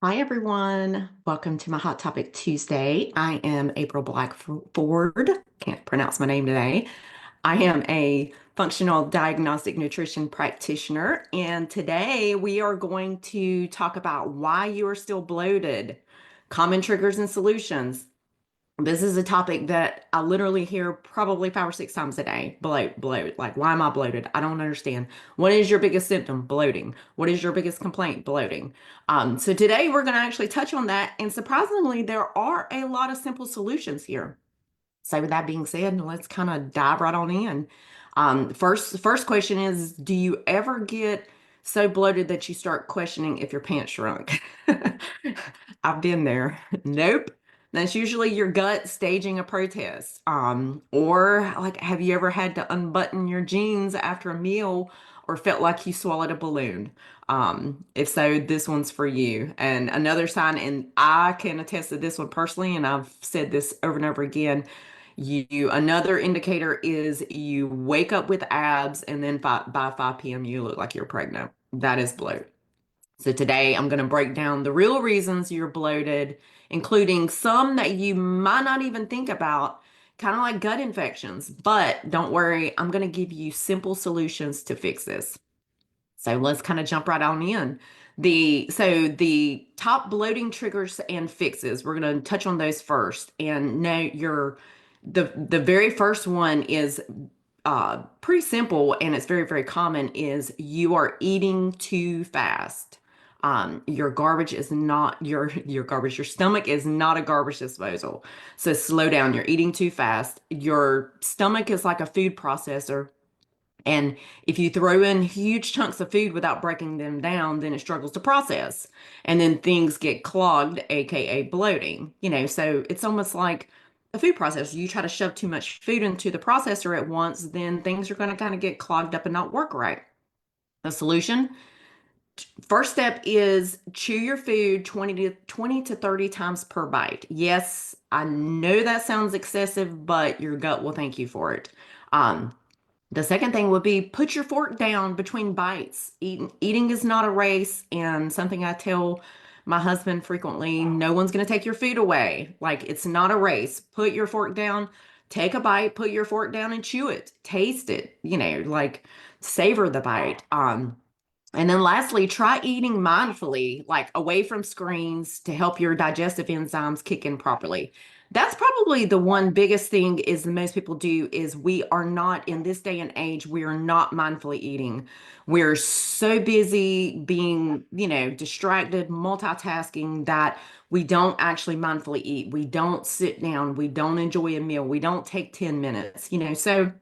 Hi, everyone. Welcome to my Hot Topic Tuesday. I am April Blackford. Can't pronounce my name today. I am a functional diagnostic nutrition practitioner, and today we are going to talk about why you are still bloated, common triggers and solutions. This is a topic that I literally hear probably 5 or 6 times a day. Bloat. Like, why am I bloated? I don't understand. What is your biggest symptom? Bloating. What is your biggest complaint? Bloating. So today we're going to actually touch on that. And surprisingly, there are a lot of simple solutions here. So with that being said, let's kind of dive right on in. The first question is, do you ever get so bloated that you start questioning if your pants shrunk? I've been there. Nope. That's usually your gut staging a protest. Or like, have you ever had to unbutton your jeans after a meal or felt like you swallowed a balloon? If so, this one's for you. And another sign, and I can attest to this one personally, and I've said this over and over again. Another indicator is you wake up with abs, and then by 5 p.m. you look like you're pregnant. That is bloat. So today I'm going to break down the real reasons you're bloated, including some that you might not even think about, kind of like gut infections. But don't worry, I'm going to give you simple solutions to fix this. So let's kind of jump right on in. The top bloating triggers and fixes, we're going to touch on those first. And no, the very first one is pretty simple, and it's very, very common, is you are eating too fast. Your garbage is not your garbage. Your stomach is not a garbage disposal. So slow down. You're eating too fast. Your stomach is like a food processor. And if you throw in huge chunks of food without breaking them down, then it struggles to process. And then things get clogged, aka bloating. So it's almost like a food processor. You try to shove too much food into the processor at once, then things are going to kind of get clogged up and not work right. The solution, first step is chew your food 20 to 30 times per bite. Yes, I know that sounds excessive, but your gut will thank you for it. The second thing would be put your fork down between bites. Eating is not a race, and something I tell my husband frequently, no one's going to take your food away. Like, it's not a race. Put your fork down, take a bite, put your fork down and chew it. Taste it, like savor the bite. And then lastly, try eating mindfully, like away from screens to help your digestive enzymes kick in properly. That's probably the one biggest thing is that most people do is we are not in this day and age, we are not mindfully eating. We're so busy being, distracted, multitasking that we don't actually mindfully eat. We don't sit down. We don't enjoy a meal. We don't take 10 minutes, so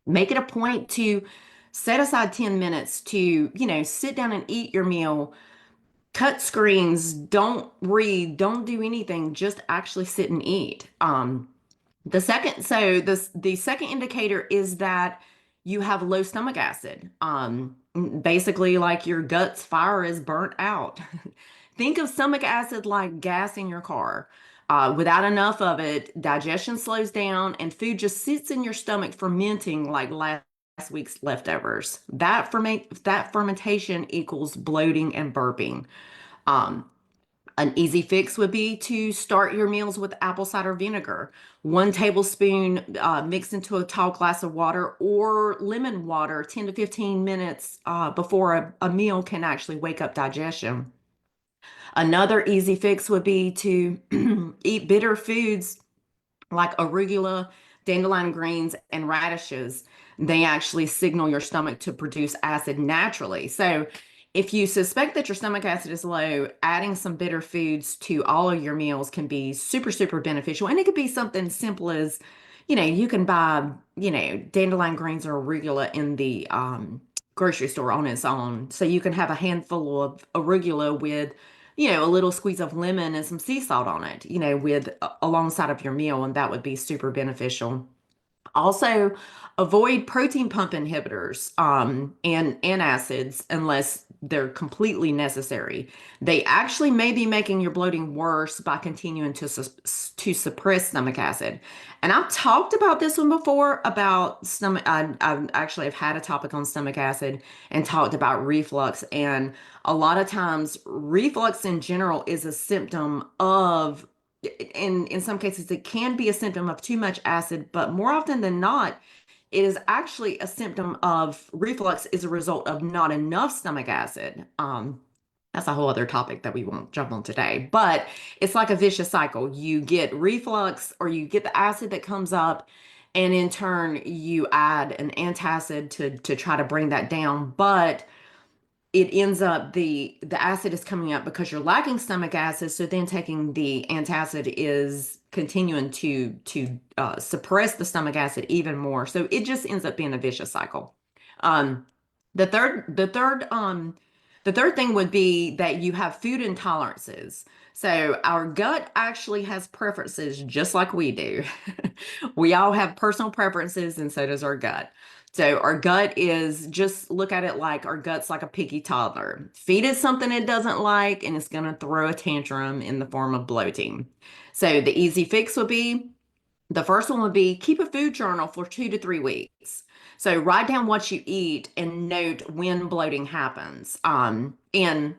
make it a point to set aside 10 minutes to, sit down and eat your meal. Cut screens, don't read, don't do anything, just actually sit and eat. The second indicator is that you have low stomach acid. Basically, like your gut's fire is burnt out. Think of stomach acid like gas in your car. Without enough of it, digestion slows down and food just sits in your stomach fermenting like last week's leftovers. That fermentation equals bloating and burping. Um, an easy fix would be to start your meals with apple cider vinegar. 1 tablespoon mixed into a tall glass of water, or lemon water 10 to 15 minutes before a meal can actually wake up digestion. Another easy fix would be to eat bitter foods like arugula, dandelion greens, and radishes. They actually signal your stomach to produce acid naturally. So, if you suspect that your stomach acid is low, adding some bitter foods to all of your meals can be super, super beneficial. And it could be something simple as, you can buy, dandelion greens or arugula in the grocery store on its own. So you can have a handful of arugula with a little squeeze of lemon and some sea salt on it, with alongside of your meal, and that would be super beneficial. Also, avoid protein pump inhibitors and acids unless they're completely necessary. They actually may be making your bloating worse by continuing to suppress stomach acid. And I've talked about this one before about stomach. I actually have had a topic on stomach acid and talked about reflux. And a lot of times, reflux in general is a symptom of, in some cases, it can be a symptom of too much acid, but more often than not, it is actually a symptom of reflux is a result of not enough stomach acid. That's a whole other topic that we won't jump on today, but it's like a vicious cycle. You get reflux or you get the acid that comes up, and in turn, you add an antacid to try to bring that down. But it ends up the acid is coming up because you're lacking stomach acid. So then taking the antacid is continuing to suppress the stomach acid even more. So it just ends up being a vicious cycle. Um, the third the third the third thing would be that you have food intolerances. So our gut actually has preferences just like we do. We all have personal preferences, and so does our gut. So our gut is, just look at it like our gut's like a picky toddler. Feed it something it doesn't like, and it's going to throw a tantrum in the form of bloating. So the easy fix would be, the first one would be keep a food journal for 2 to 3 weeks. So write down what you eat and note when bloating happens. And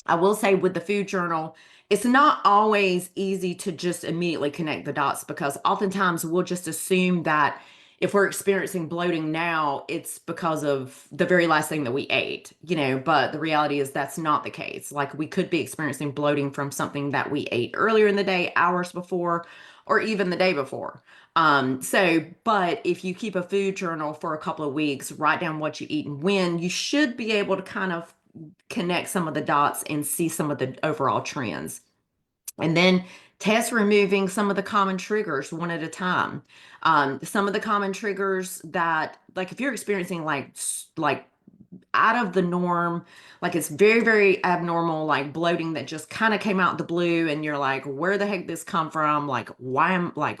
I will say with the food journal, it's not always easy to just immediately connect the dots, because oftentimes we'll just assume that if we're experiencing bloating now, it's because of the very last thing that we ate, but the reality is that's not the case. Like, we could be experiencing bloating from something that we ate earlier in the day, hours before, or even the day before. But if you keep a food journal for a couple of weeks, write down what you eat and when, you should be able to kind of connect some of the dots and see some of the overall trends. And then test removing some of the common triggers one at a time. Some of the common triggers that, like, if you're experiencing like out of the norm, like it's very, very abnormal, like bloating that just kind of came out the blue, and you're like, where the heck this come from? Like, why am like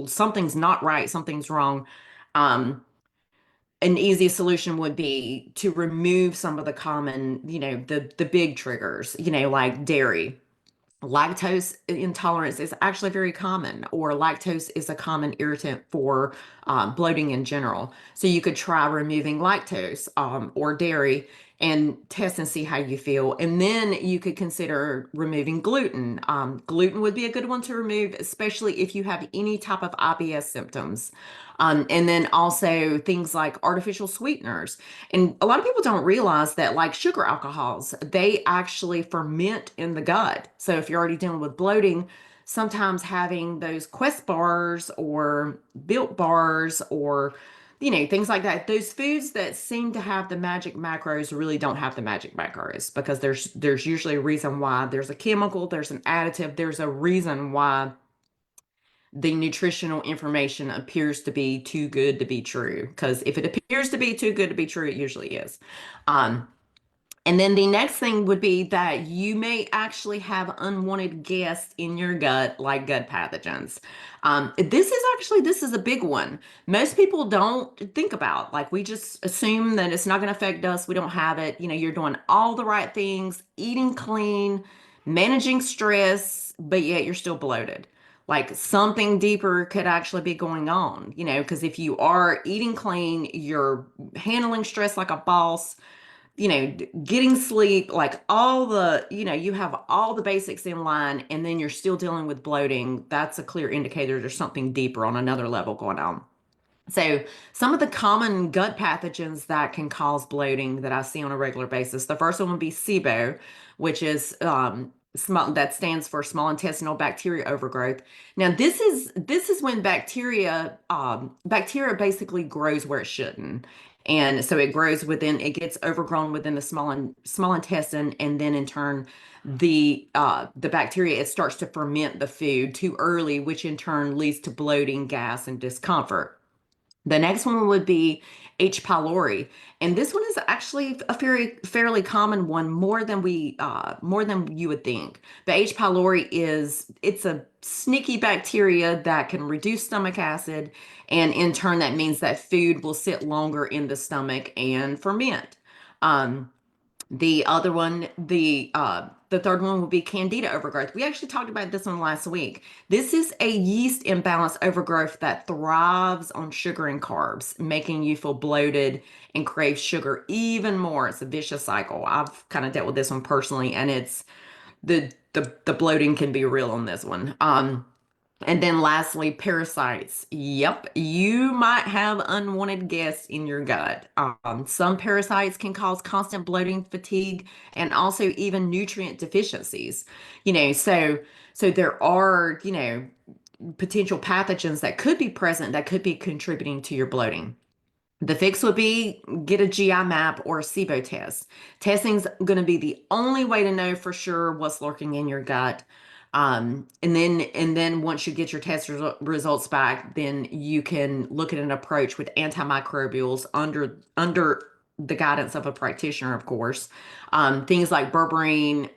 something's not right, something's wrong. Um, an easy solution would be to remove some of the common, the big triggers, like dairy. Lactose intolerance is actually very common, or lactose is a common irritant for bloating in general. So you could try removing lactose or dairy and test and see how you feel. And then you could consider removing gluten. Gluten would be a good one to remove, especially if you have any type of IBS symptoms. And then also things like artificial sweeteners. And a lot of people don't realize that, like sugar alcohols, they actually ferment in the gut. So if you're already dealing with bloating, sometimes having those Quest bars or Built bars or things like that, those foods that seem to have the magic macros really don't have the magic macros, because there's usually a reason why. There's a chemical, there's an additive, there's a reason why the nutritional information appears to be too good to be true. Because if it appears to be too good to be true, it usually is. Um, and then the next thing would be that you may actually have unwanted guests in your gut, like gut pathogens. This is a big one. Most people don't think about. Like, we just assume that it's not going to affect us. We don't have it. You're doing all the right things, eating clean, managing stress, but yet you're still bloated. Like, something deeper could actually be going on, because if you are eating clean, you're handling stress like a boss, getting sleep, like all the, you have all the basics in line, and then you're still dealing with bloating. That's a clear indicator there's something deeper on another level going on. So, some of the common gut pathogens that can cause bloating that I see on a regular basis. The first one would be SIBO, which is small, that stands for small intestinal bacteria overgrowth. Now, this is when bacteria basically grows where it shouldn't, and so it gets overgrown within the small intestine, and then in turn, the bacteria, it starts to ferment the food too early, which in turn leads to bloating, gas, and discomfort. The next one would be H. pylori, and this one is actually a fairly common one, more than you would think. But H. pylori it's a sneaky bacteria that can reduce stomach acid, and in turn, that means that food will sit longer in the stomach and ferment. Um, The other one, the third one would be Candida overgrowth. We actually talked about this one last week. This is a yeast imbalance overgrowth that thrives on sugar and carbs, making you feel bloated and crave sugar even more. It's a vicious cycle. I've kind of dealt with this one personally, and it's the bloating can be real on this one. And then lastly, parasites. Yep, you might have unwanted guests in your gut. Some parasites can cause constant bloating, fatigue, and also even nutrient deficiencies. So there are, potential pathogens that could be present that could be contributing to your bloating. The fix would be get a GI map or a SIBO test. Testing's going to be the only way to know for sure what's lurking in your gut. And then once you get your results back, then you can look at an approach with antimicrobials under the guidance of a practitioner, of course. Things like berberine,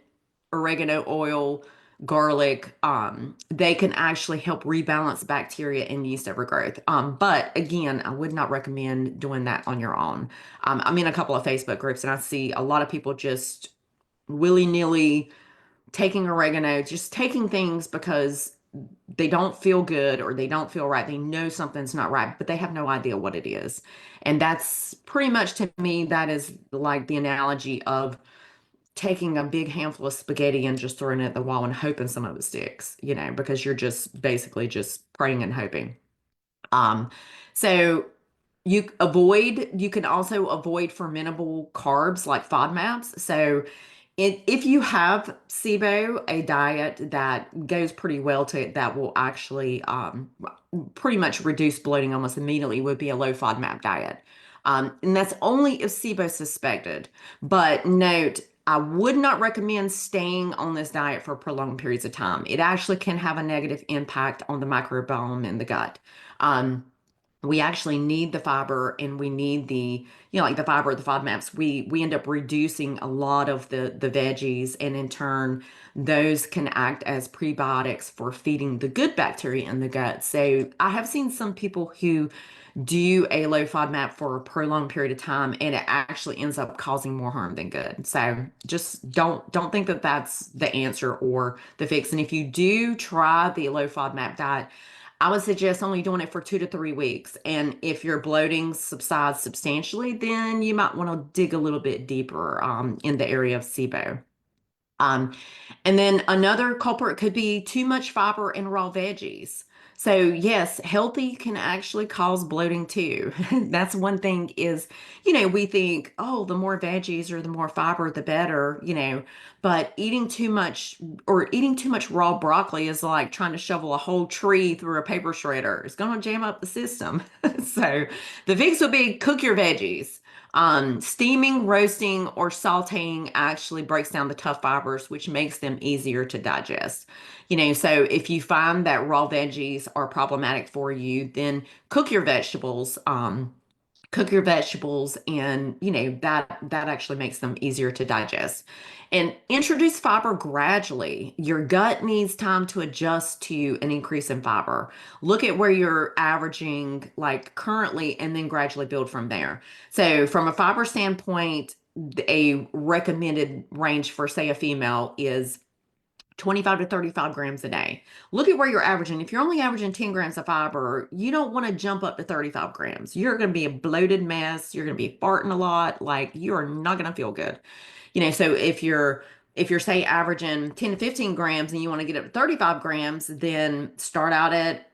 oregano oil, garlic, they can actually help rebalance bacteria and yeast overgrowth. But again, I would not recommend doing that on your own. I'm in a couple of Facebook groups and I see a lot of people just willy-nilly taking oregano, just taking things because they don't feel good or they don't feel right. They know something's not right, but they have no idea what it is. And that's pretty much to me, that is like the analogy of taking a big handful of spaghetti and just throwing it at the wall and hoping some of it sticks, because you're just basically just praying and hoping. Um, so you can also avoid fermentable carbs like FODMAPs. So if you have SIBO, a diet that goes pretty well to it, that will actually pretty much reduce bloating almost immediately would be a low FODMAP diet. And that's only if SIBO is suspected. But note, I would not recommend staying on this diet for prolonged periods of time. It actually can have a negative impact on the microbiome in the gut. Um, we actually need the fiber and we need like the fiber, the FODMAPs. We end up reducing a lot of the veggies, and in turn, those can act as prebiotics for feeding the good bacteria in the gut. So I have seen some people who do a low FODMAP for a prolonged period of time, and it actually ends up causing more harm than good. So just don't think that that's the answer or the fix. And if you do try the low FODMAP diet, I would suggest only doing it for 2 to 3 weeks. And if your bloating subsides substantially, then you might want to dig a little bit deeper in the area of SIBO. Um, and then another culprit could be too much fiber in raw veggies. So yes, healthy can actually cause bloating too. That's one thing is, we think, oh, the more veggies or the more fiber, the better, but eating too much raw broccoli is like trying to shovel a whole tree through a paper shredder. It's going to jam up the system. So the fix would be cook your veggies. Steaming, roasting, or sauteing actually breaks down the tough fibers, which makes them easier to digest. So if you find that raw veggies are problematic for you, then cook your vegetables. Cook your vegetables, and that actually makes them easier to digest. And introduce fiber gradually. Your gut needs time to adjust to an increase in fiber. Look at where you're averaging like currently and then gradually build from there. So from a fiber standpoint, a recommended range for say a female is 25 to 35 grams a day. Look at where you're averaging. If you're only averaging 10 grams of fiber, you don't want to jump up to 35 grams. You're going to be a bloated mess. You're going to be farting a lot. Like you are not going to feel good. So if you're say averaging 10 to 15 grams and you want to get up to 35 grams, then start out at,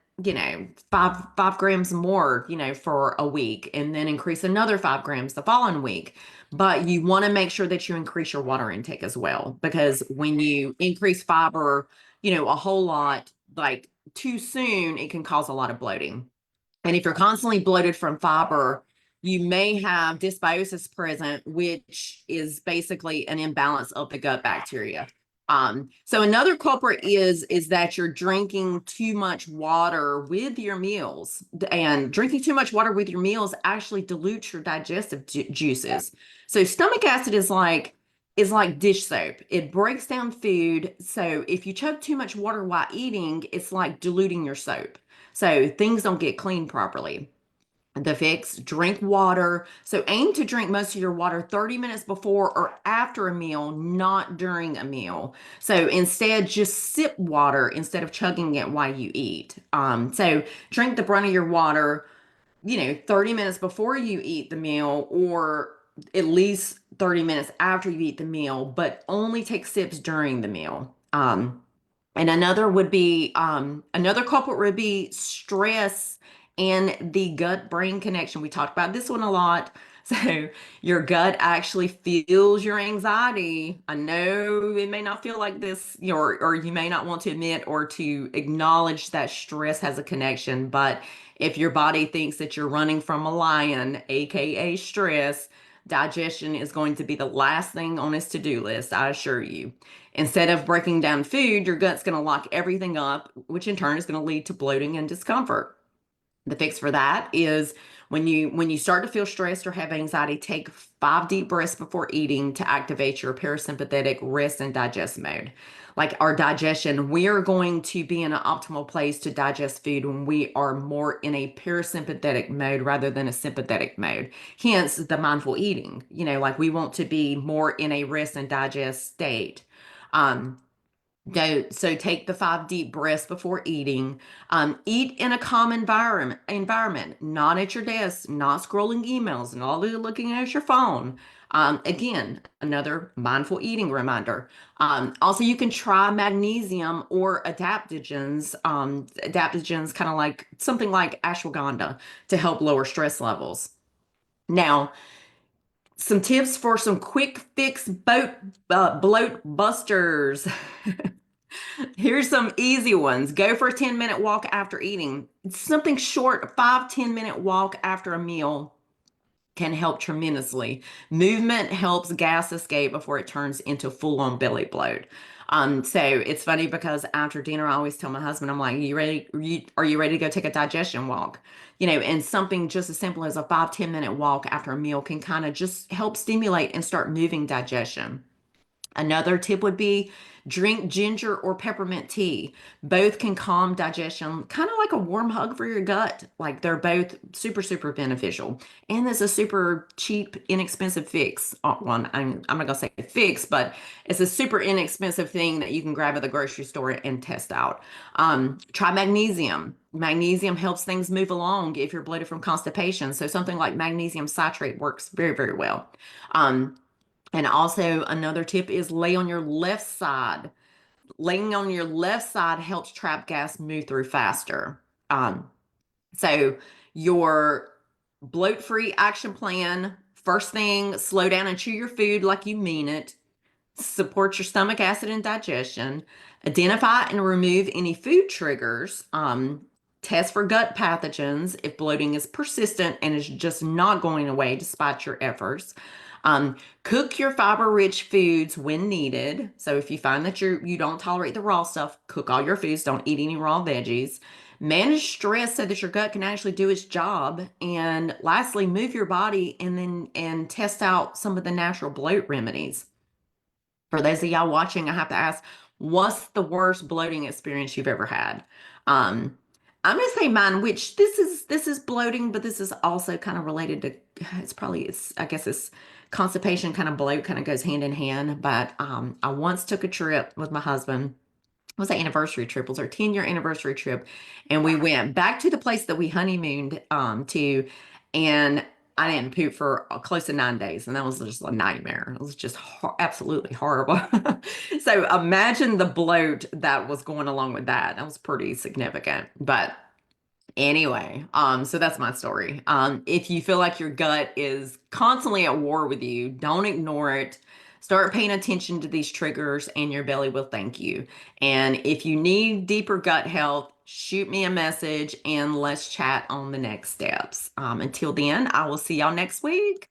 5 grams more, for a week, and then increase another 5 grams the following week. But you want to make sure that you increase your water intake as well, because when you increase fiber, a whole lot, like too soon, it can cause a lot of bloating. And if you're constantly bloated from fiber, you may have dysbiosis present, which is basically an imbalance of the gut bacteria. So another culprit is that you're drinking too much water with your meals, and drinking too much water with your meals actually dilutes your digestive juices. So stomach acid is like dish soap. It breaks down food. So if you chug too much water while eating, it's like diluting your soap. So things don't get cleaned properly. The fix, drink water. So aim to drink most of your water 30 minutes before or after a meal, not during a meal. So instead, just sip water instead of chugging it while you eat. So drink the brunt of your water, 30 minutes before you eat the meal or at least 30 minutes after you eat the meal, but only take sips during the meal. And another culprit would be stress and the gut brain connection. We talked about this one a lot. So your gut actually feels your anxiety. I know it may not feel like this, or you may not want to admit or to acknowledge that stress has a connection, but if your body thinks that you're running from a lion, aka stress, digestion is going to be the last thing on its to-do list, I assure you. Instead of breaking down food, your gut's going to lock everything up, which in turn is going to lead to bloating and discomfort. The fix for that is when you start to feel stressed or have anxiety, take 5 deep breaths before eating to activate your parasympathetic rest and digest mode. Like our digestion, we are going to be in an optimal place to digest food when we are more in a parasympathetic mode rather than a sympathetic mode. Hence the mindful eating. Like we want to be more in a rest and digest state. Um, so take the 5 deep breaths before eating. Eat in a calm environment, not at your desk, not scrolling emails, not looking at your phone. Again, another mindful eating reminder. Also, you can try magnesium or adaptogens. Adaptogens, kind of like something like ashwagandha, to help lower stress levels. Now, some tips for some quick fix bloat busters. Here's some easy ones. Go for a 10-minute walk after eating. It's something short, a 5-10 minute walk after a meal can help tremendously. Movement helps gas escape before it turns into full-on belly bloat. So it's funny because after dinner, I always tell my husband, I'm like, you ready? Are you ready to go take a digestion walk? And something just as simple as a 5-10 minute walk after a meal can kind of just help stimulate and start moving digestion. Another tip would be drink ginger or peppermint tea. Both can calm digestion, kind of like a warm hug for your gut. Like they're both super, super beneficial. And there's a super cheap, inexpensive fix. Well, I'm not going to say fix, but it's a super inexpensive thing that you can grab at the grocery store and test out. Try magnesium. Magnesium helps things move along if you're bloated from constipation. So something like magnesium citrate works very, very well. And also another tip is lay on your left side. Laying on your left side helps trap gas move through faster. So your bloat-free action plan, first thing, slow down and chew your food like you mean it. Support your stomach acid and digestion. Identify and remove any food triggers. Test for gut pathogens if bloating is persistent and is just not going away despite your efforts. Cook your fiber-rich foods when needed. So if you find that you don't tolerate the raw stuff, cook all your foods. Don't eat any raw veggies. Manage stress so that your gut can actually do its job. And lastly, move your body and test out some of the natural bloat remedies. For those of y'all watching, I have to ask, what's the worst bloating experience you've ever had? Um, I'm gonna say mine, which this is bloating, but this is also kind of related to it's I guess it's constipation kind of bloat kind of goes hand in hand. But I once took a trip with my husband. It was an anniversary trip. It was our 10-year anniversary trip. And we went back to the place that we honeymooned to, and I didn't poop for close to 9 days. And that was just a nightmare. It was just absolutely horrible. So imagine the bloat that was going along with that. That was pretty significant. But anyway, so that's my story. If you feel like your gut is constantly at war with you, don't ignore it. Start paying attention to these triggers and your belly will thank you. And if you need deeper gut health, shoot me a message and let's chat on the next steps. Until then, I will see y'all next week.